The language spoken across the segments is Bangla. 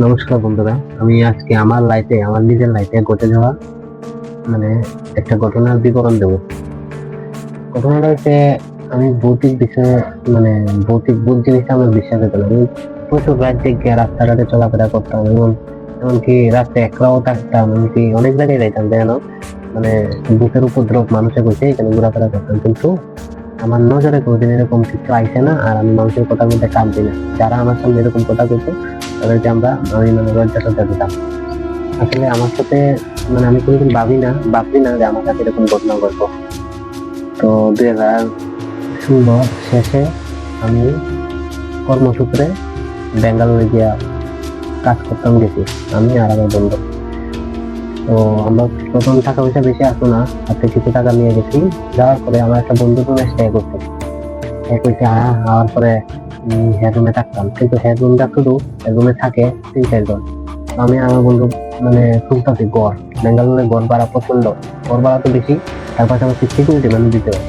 নমস্কার বন্ধুরা, আমি আজকে আমার লাইফে, আমার নিজের লাইফে ঘটে যাওয়া মানে একটা ঘটনার বিবরণ দেব। ঘটনাটা হচ্ছে, আমি ভৌতিক বিষয়ে ভৌতিক ভূত জিনিসটা আমার বিশ্বাস হতো না। আমি প্রচুর রাত জেগে রাস্তাঘাটে চলাফেরা করতাম, এবং এমনকি রাস্তায় একলাও থাকতাম, এমনকি অনেক জায়গায় যাইতাম যেন ভূতের উপদ্রব মানুষে বসে এখানে ঘোরাফেরা করতাম। কিন্তু আমার নজরে কোনোদিন এরকম কিছু আইসে না, আর আমি মানুষের কথার মধ্যে কান দিই না। যারা আমার সামনে এরকম কথা বলতো তাদেরকে আমি লজ্জা টজ্জা দিতাম। আসলে আমার সাথে আমি কোনোদিন ভাবি না যে আমার সাথে এরকম ঘটনা ঘটবো। তো 2016 শেষে আমি কর্মসূত্রে বেঙ্গালুরু গিয়া কাজ করতাম গেছি, আমি আর আমার বন্ধু। তো আমরা প্রথম টাকা পয়সা বেশি আসতো না, হাতে কিছু টাকা নিয়ে গেছি। যাওয়ার পরে আমার একটা বন্ধু রুমে স্টে করতে হওয়ার পরে হেড রুমে থাকতাম, কিন্তু হেড রুমটা শুধু রুমে থাকে 3-4 জন। আমি আমার বন্ধু খুঁজতাছি গড়। বেঙ্গালুরে গড় ভাড়া প্রচন্ড, গড় ভাড়া তো বেশি, তার পাশাপাশি সিকিউরিটি দিতে হয়।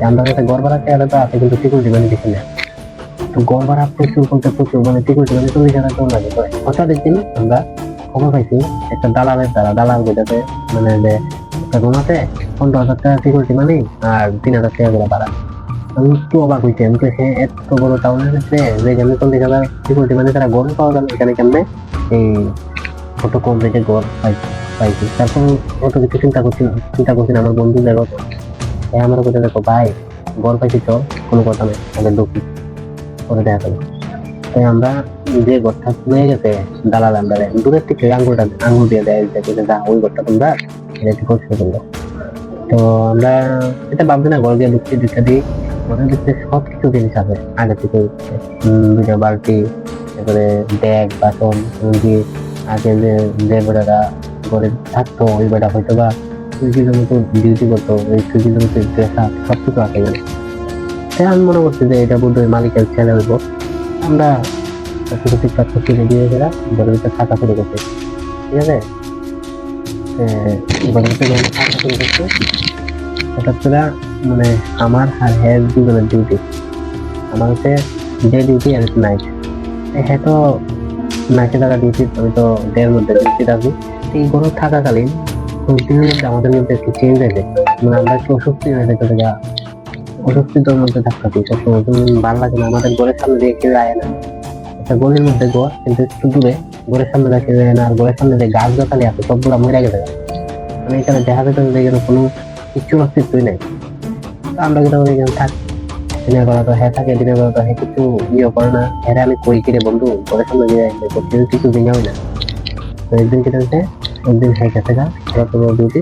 আমরা কাছে গড় ভাড়া চেয়ারে তো আছে, কিন্তু সিকিউরিটি বেশি নেয়। তো গড় ভাড়া প্রচুর বলতে প্রচুর, সিকিউরিটি 40,000 টাকা লাগে। তো হঠাৎ একদিন আমরা খবর পাইছি একটা দালাল বোঝাতে যে একটা রুম আছে, 15,000 টাকা সিকিউরিটি আর 3,000 টাকা করে ভাড়া। আমি একটু অবাক হইছি, আমি তো সে এত বড় টাউনের মধ্যে যেখানে 40,000 সিকিউরিটি তারা গড় পাওয়া গেল, এখানে কেমনে এই কত কম রেটে গড় পাইছি। তারপর অত কিছু চিন্তা করছি না। আমার বন্ধু দেখো আমার কথা, দেখো ভাই গড় পাইছি, তো কোনো কথা নেই, আগে ঢুকি, করে দেখা গেল। তাই আমরা যে ঘরটা হয়ে গেছে দালাল আন্ডারে, দূরের থেকে আঙুল দিয়ে দেয় যা ওই ঘরটা তোমরা এটা একটু করছো তোমরা। তো আমরা এটা ভাবছি না, ঘর দিয়ে ঢুকছি, দুইটা দিই, ঘরের ভিতরে সবকিছু জিনিস আছে আগে থেকে। দুইটা বালতি, তারপরে ব্যাগ, বাসন, এমনকি আগে যে বেড়াটা ঘরে থাকতো ওই বেড়া হয়তো বা সুইগির মতো ডিউটি করতো, ওই সুইগির মতো ড্রেস আপ সবকিছু আছে এখানে। তাই আমি মনে করছি যে এটা বোধহয় মালিকের ছেলে হইবো। আমরা সবকিছু ঠিকঠাক করছি, রেডি হয়ে গেলাম, ঘরের ভিতরে থাকা শুরু করছি। ঠিক আছে, ঘরের ভিতরে যখন থাকা শুরু করছি, হঠাৎ করে আমার আর হ্যাঁ দুজনের ডিউটি। আমার হচ্ছে ডে ডিউটি আর নাইট। হ্যাঁ তো নাইটে থাকা ডিউটি, আমি তো ডের মধ্যে ডিউটি থাকি। এই ঘরে থাকাকালীন দিনের মধ্যে আমাদের মধ্যে একটু চেঞ্জ হয়ে যায়, আমরা একটু অস্বস্তি হয়ে যেতে থেকে অস্বস্তির মধ্যে থাকতে সবসময় ভালো লাগে না। আমাদের ঘরের সামনে দিয়ে কেউ আয় না, একটা গলির মধ্যে ঘর, কিন্তু একটু দূরে, ঘরের সামনে দেখে যায় না। আর ঘরের সামনে যে গাছ গাছালি আছে সবগুলো মরে গেছে, এখানে দেখা যেত যে এখানে কোনো কিচ্ছুর অস্তিত্বই নেই। তো আমরা কিন্তু এখানে থাকি, দিনের বেলা তো হ্যাঁ থাকে, দিনের বেলা তো হ্যাঁ কিছু ইয়ে করে না। হ্যাঁ আমি কই কিনে বন্ধু ঘরের সামনে দিয়ে কিছু দিন হয় না। তো একদিন কেটে হচ্ছে, একদিন হ্যাঁ গেছে গা ডিউটি,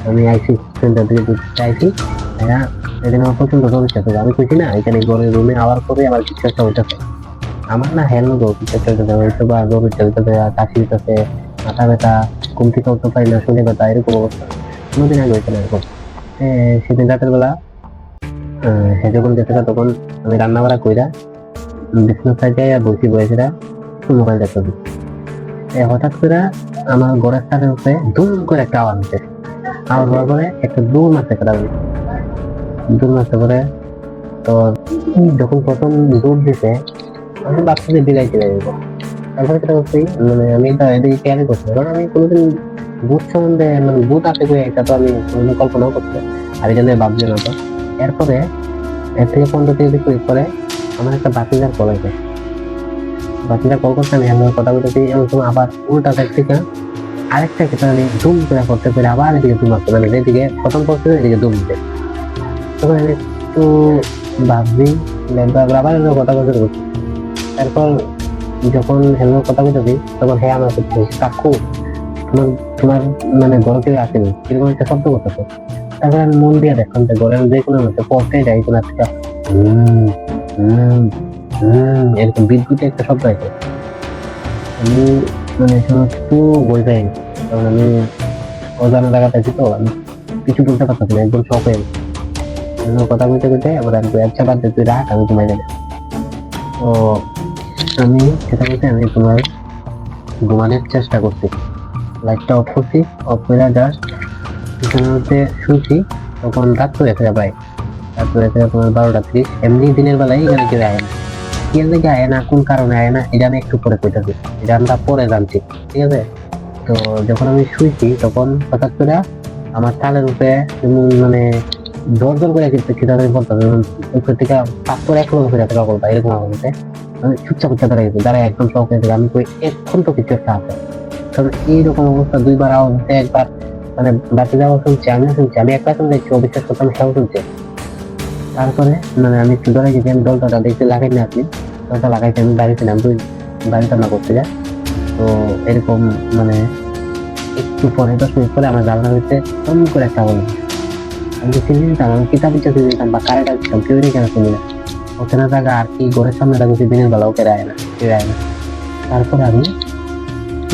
আমি আইসি সেন্টার থেকে ডিউটিতে আইসি। হ্যাঁ এদিন আমার প্রচন্ড জ্বর উঠেছে, আমি কইছি না এখানে ঘরের রুমে আওয়ার পরে আমার কিছু একটা উঠেছে। আমার না হেল কিছু একটা উঠেছে, হয়তো বা জ্বর উঠেছে, কাশি উঠেছে, মাথা ব্যথা, ঘুম থেকে উঠতে পারি না, শুনে ব্যথা, এরকম অবস্থা। কোনোদিন আগে হয়েছে না এরকম। সেদিন রাতের বেলা সে যখন গেছে তখন আমি রান্না বাড়া কইরা বিছানার সাইডে বসি বয়েছিলাম, মোবাইল দেখতেছি। হঠাৎ করে আমার ঘরের সাথে উঠে দুম করে একটা আওয়াজ হচ্ছে। আওয়াজ হওয়ার পরে একটা দূর মারতে পারা দূর মারতে পরে, তো যখন প্রথম দূর দিছে আমি ভাবছি যে বিলাই চলে যাবো। তারপরে যেটা করছি, আমি তো এদিকে খেয়ালই করছি, কারণ আমি কোনোদিন ভূত সম্বন্ধে ভূত আছে এটা তো আমি কোনোদিন কল্পনাও করছি আর এটা নিয়ে ভাবছি না। তো এরপরে এর থেকে 15-20 মিনিট পরে আমার একটা বাতিজার কল আছে। বাতিজার কল করতে আমি আমার কথা বলতেছি, এমন সময় আবার উল্টা সাইড থেকে আরেকটা ক্ষেত্রে আমি জুম করে করতে পারি, আবার এদিকে জুম আসতে যেদিকে প্রথম করছে এদিকে জুম দিতে। তখন আমি একটু ভাবছি, আবার কথা বলতে করছি। তারপর যখন হেলো কথা বলতেছি তখন হ্যাঁ আমার কাকু তোমার তোমার ঘর কেউ আসেনি, এরকম একটা শব্দ করতেছে। তারপরে আমি মন দিয়ে দেখলাম যে ঘরের যে কোনো মধ্যে পড়তে যাই কোনো একটা এরকম বিদ্যুতের একটা শব্দ আছে। আমি একটু বই পাই, কারণ আমি অজানা জায়গাতে আছি, তো আমি কিছু বলতে পারতেছি না, একদম শখ হয়ে কথা বলতে বলতে আবার আমি আচ্ছা বাদ দে, তুই রাখ, আমি ঘুমাই যাবে। তো আমি সেটা বলতে আমি তোমার ঘুমানোর চেষ্টা করছি, লাইটটা অফ করছি, অফ করে জাস্ট বিছানার মধ্যে শুনছি। তখন রাত হয়ে গেছে প্রায়, রাত হয়ে গেছে তোমার 12টা 30। এমনি দিনের বেলায় এখানে কেউ আয় না, কি লেগে আয় না, কোন কারণে আয় না, এটা আমি একটু পরে কইতাছি, এটা আমরা পরে জানছি, ঠিক আছে। তো যখন আমি শুইছি তখন হঠাৎ করে আমার তালের উপরে মানে জোর জোর করে কিন্তু খিদা ধরে বলতে উপর থেকে পাথর এক লোক ফিরে থাকা বলতা এরকম আমার মধ্যে। আমি চুপচাপ চুপচাপ দাঁড়াই গেছি, দাঁড়ায় একদম শখ হয়ে গেছে। আমি কই এখন তো কিছু একটা আছে, কারণ এইরকম অবস্থা দুইবার আওয়াজ দিতে, একবার মানে বাতি যাওয়া শুনছি, আমিও শুনছি, আমি একটা শুনছি অবিশ্বাস করতাম, সেও শুনছে। তারপরে মানে আমি একটু ধরে গেছি, আমি দলটা দেখতে লাগাই না, আপনি দলটা লাগাইতে আমি বাড়িতে নাম বাড়িতে রান্না করতে যাই। তো এরকম মানে একটু পরে 10 মিনিট পরে আমার জানলা হইতে কম করে একটা আওয়াজ। আমি তো চিনি নিতাম, আমি কিতাব ইচ্ছা দিতাম বা কারেন্ট আসতাম, কেউ কেন শুনি না। ওখানে থাকা আর কি ঘরের সামনে থাকা দিনের বেলা ওকে রায় না, কেউ রায় না। তারপরে আমি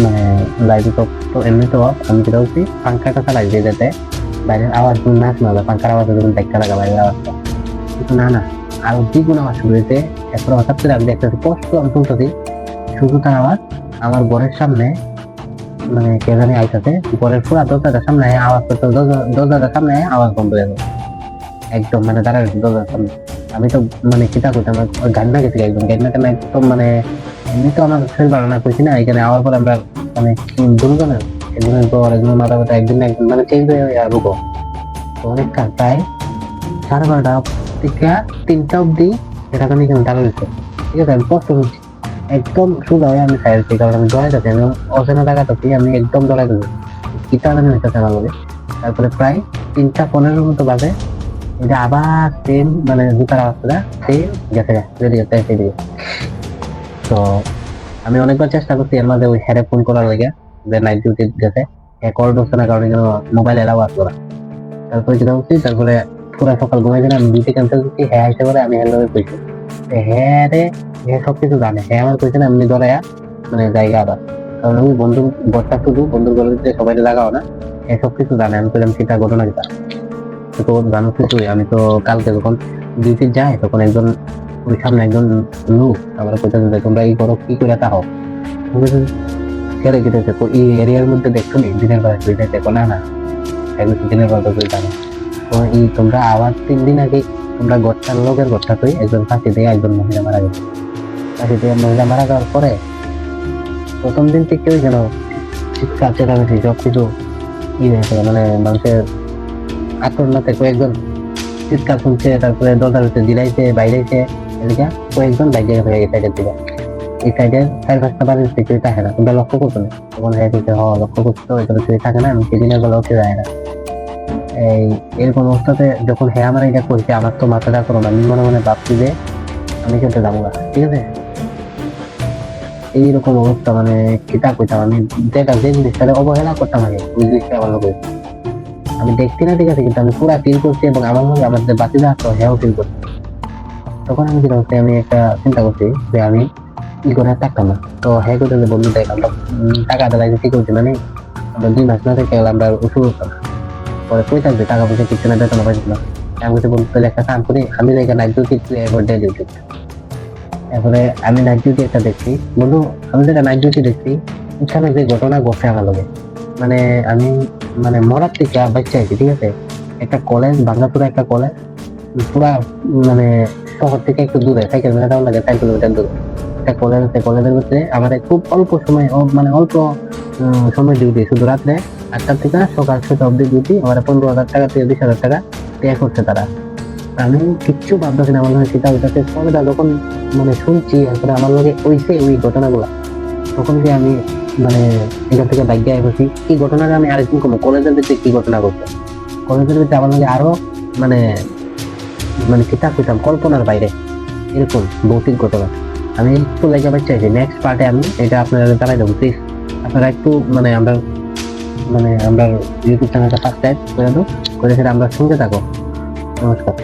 মানে লাইভে তো এমনি তো আমি যেটা হচ্ছি পাঙ্খাটা চালাই দিয়ে যাতে বাইরের আওয়াজ না শোনা যায়, পাঙ্খার আওয়াজ যখন দেখা লাগা বাইরের আওয়াজটা, কিন্তু না না, আরো দ্বিগুণ আওয়াজ শুরু হয়েছে। এরপরে হঠাৎ করে আমি দেখতেছি স্পষ্ট, আমি শুনতেছি শুধু তার আওয়াজ আমার ঘরের সামনে, মানে কে জানি আইতাছে ঘরের পুরা দরজাটার সামনে আওয়াজ করতে, দরজাটার সামনে আওয়াজ বন্ধ হয়ে যাবে একদম, মানে দাঁড়ায় দরজার সামনে। আমি তো মানে চিন্তা করতাম গান্না গেছি একদম, গান্নাটা একদম মানে এমনি তো আমার শরীর ভালো না করছি না, এখানে আওয়ার পর আমরা মানে দুজনের একজনের পর একজনের মাথা ব্যথা, একদিন একদিন মানে চেঞ্জ হয়ে রোগ অনেকটা প্রায় 12:30 থেকে 3টা অব্দি এরকম এখানে দাঁড়া দিচ্ছে, ঠিক আছে। আমি কষ্ট করছি একদম সোজা হয়ে আমি খাইছি, কারণ আমি জড়াই যাচ্ছি, আমি অচেনা জায়গাটাতে আমি একদম জড়াই দেবো কিতাবানি হইতেছে আমার লগে। তারপরে প্রায় 3টা 15 মতো বাজে, এটা আবার সেম মানে জুতার আওয়াজটা সেম গেছে রেডি হতে সেদিকে। তো আমি অনেকবার চেষ্টা করছি এর মাঝে ওই হ্যারে ফোন করার লাগে, যে নাইট ডিউটি গেছে, কল ঢুকছে না, কারণ মোবাইল এলাও আস করা। তারপরে যেটা হচ্ছে, তারপরে পুরো সকাল ঘুমাই দিলাম, আমি ডিউটি ক্যান্সেল করছি, হ্যাঁ আসতে পারে, আমি হ্যাঁ কইছি হ্যাঁ রে, হ্যাঁ সবকিছু জানে, হ্যাঁ আমার কইছে না এমনি ধরাইয়া মানে জায়গা আবার, কারণ আমি বন্ধু ঘরটা শুধু বন্ধুর ঘরে সবাই লাগাও না, হ্যাঁ সবকিছু জানে। আমি কইলাম সেটা ঘটনা কিটা, তো জানো কিছুই। আমি তো কালকে যখন ডিউটি যাই তখন একজন ওই সামনে একজন লোক আমার কোথায় তোমরা এই করো কি করে তা হোক, ছেড়ে কেটেছে এই এরিয়ার মধ্যে দেখছো নি দিনের বেলা শুয়ে দেখো না না, একদম দিনের বেলা তো জানো। তো এই তোমরা আবার 3 দিন আগে তোমরা ঘরটার লোকের ঘরটা তুই একজন ফাঁসি দিয়ে একজন মহিলা মারা গেছে, ফাঁসি দিয়ে মহিলা মারা যাওয়ার পরে প্রথম দিন থেকে ওই যেন চিৎকার চেঁচামেচি সবকিছু হয়েছে, মানে মানুষের আক্রমণাতে কয়েকজন চিৎকার শুনছে, তারপরে দরজার ভিতরে দিলাইছে বাইরেছে, এদিকে কয়েকজন বাইরে হয়ে গেছে সাইডের দিকে, এই সাইডের 4-5টা বাড়ির কেউ থাকে না, তোমরা লক্ষ্য করছো না? তখন হয়ে দিতে লক্ষ্য করছো এখানে কেউ থাকে না, আমি সেদিনের বেলা উঠে যায় না। এই এরকম অবস্থাতে যখন হ্যাঁ আমার এটা করছে, আমার তো মাথাটা করো না, আমি মনে মনে ভাবছি যে আমি খেলতে যাবো না, ঠিক আছে। এইরকম অবস্থা মানে কিতা কইতাম আমি, যেটা যে জিনিসটা অবহেলা করতাম আগে ওই জিনিসটা আমার লোক আমি দেখছি না, ঠিক আছে, কিন্তু আমি পুরা ফিল করছি এবং আমার মধ্যে আমার যে বাতিদা আসতো হ্যাঁ ফিল করছি। তখন আমি যেটা হচ্ছে আমি একটা চিন্তা করছি যে আমি ই করে থাকতাম না। তো হ্যাঁ করতে বন্ধু দেখ আমরা টাকা দেওয়া কি করছি, মানে আমরা 2 মাস না থেকে আমরা ওষুধ করতাম, পরে কই থাকবে টাকা পয়সা কিছু না, বেতন পাইছি না। আমি বলছি বন্ধু তাহলে একটা কাম করি, আমি নাকি নাইট ডিউটি এবার ডে ডিউটি, তারপরে আমি নাইট ডিউটি একটা দেখছি বন্ধু, আমি যেটা নাইট ডিউটি দেখছি ওখানে যে ঘটনা ঘটে আমার লগে, মানে আমি মানে মরার থেকে বাচ্চা আছি, ঠিক আছে। একটা কলেজ বাংলাপুরে, একটা কলেজ পুরা মানে শহর থেকে একটু দূরে, সাইকেল মেলা যাওয়া লাগে 4 কিলোমিটার দূরে একটা কলেজ আছে। কলেজের মধ্যে আমার খুব অল্প সময় মানে অল্প সময় ডিউটি, শুধু রাত্রে 8টা থেকে সকাল 6টা অব্দি ডিউটি, আমার 15,000 টাকা থেকে 20,000 টাকা পে করছে তারা। আমি কিচ্ছু ভাবতেছি না, আমার মনে হয় সেটা ওইটাতে সবটা যখন মানে শুনছি, এরপরে আমার লগে ওইসে ওই ঘটনাগুলা, তখন যে আমি মানে এখান থেকে বাইক দিয়ে বসি এই ঘটনাটা আমি আরেকদিন করবো, কলেজের ভিতরে কি ঘটনা ঘটছে, কলেজের ভিতরে আমার লগে আরো মানে মানে কিতাব পেতাম কল্পনার বাইরে এরকম ভৌতিক ঘটনা। আমি একটু লেগে চাইছি নেক্সট পার্টে আমি এটা আপনারা জানাই দেবো, প্লিজ আপনারা একটু মানে আমরা ইউটিউব চ্যানেলটা সাবস্ক্রাইব করে দেবো, করে সেটা আমরা শুনতে থাকো। নমস্কার।